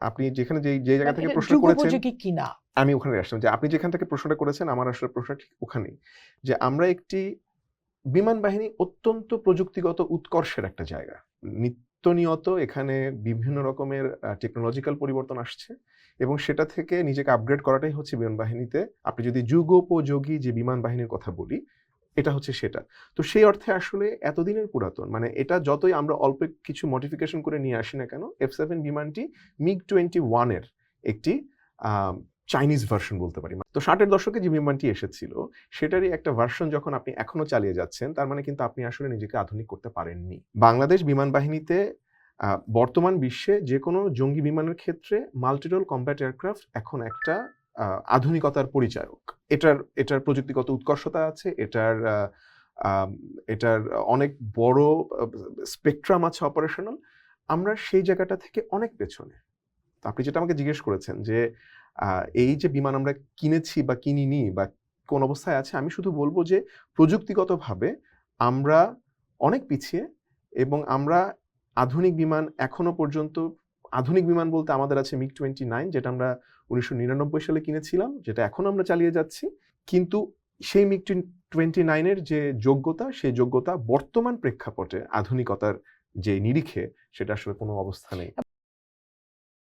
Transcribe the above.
আপনি যেখানে যে জায়গা থেকে প্রশ্ন করেছেন যুগোপযোগী কিনা আমি ওখানে আসলাম, যে আপনি যেখান থেকে প্রশ্নটা করেছেন আমার আসলে প্রশ্ন ঠিক ওখানেই, যে আমরা একটি বিমান বাহিনী অত্যন্ত প্রযুক্তিগত উৎকর্ষের একটা জায়গা। নিত্যনিয়ত এখানে বিভিন্ন রকমের টেকনোলজিক্যাল পরিবর্তন আসছে এবং সেটা থেকে নিজেকে আপগ্রেড করাটাই হচ্ছে বিমান বাহিনীতে, আপনি যদি যুগোপযোগী যে বিমান বাহিনীর কথা বলি, এটা হচ্ছে সেটা। তো সেই অর্থে আসলে এতদিনের পুরাতন, মানে এটা যতই আমরা অল্প কিছু মডিফিকেশন করে নিয়ে আসি না কেন, F7 বিমানটি MiG-21 এর একটি চাইনিজ ভার্সন বলতে পারি। তো 60-এর দশকে যে বিমানটি এসেছিল সেটারই একটা ভার্সন যখন আপনি এখনো চালিয়ে যাচ্ছেন, তার মানে কিন্তু আপনি আসলে নিজেকে আধুনিক করতে পারেননি। বাংলাদেশ বিমান বাহিনীতে বর্তমান বিশ্বে যে কোনো জঙ্গি বিমানের ক্ষেত্রে মাল্টিরোল কম্ব্যাট এয়ারক্রাফট এখন একটা আধুনিকতার পরিচায়ক। এটার প্রযুক্তিগত উৎকর্ষতা আছে, এটার অনেক বড় স্পেকট্রাম আছে অপারেশনাল। আমরা সেই জায়গাটা থেকে অনেক পেছনে। আপনি যেটা আমাকে জিজ্ঞেস করেছেন যে এই যে বিমান আমরা কিনেছি বা কিনিনি বা কোন অবস্থায় আছে, আমি শুধু বলবো যে প্রযুক্তিগতভাবে আমরা অনেক পিছিয়ে এবং আমরা আধুনিক বিমান এখনো পর্যন্ত, আধুনিক বিমান বলতে আমাদের আছে MiG-29 যেটা আমরা 1999 সালে কিনেছিলাম, যেটা এখন আমরা চালিয়ে যাচ্ছি, কিন্তু সেই MiG-29 এর যে যোগ্যতা, সেই যোগ্যতা বর্তমান প্রেক্ষাপটে আধুনিকতার যে নিরিখে সেটা আসলে কোনো অবস্থা নেই।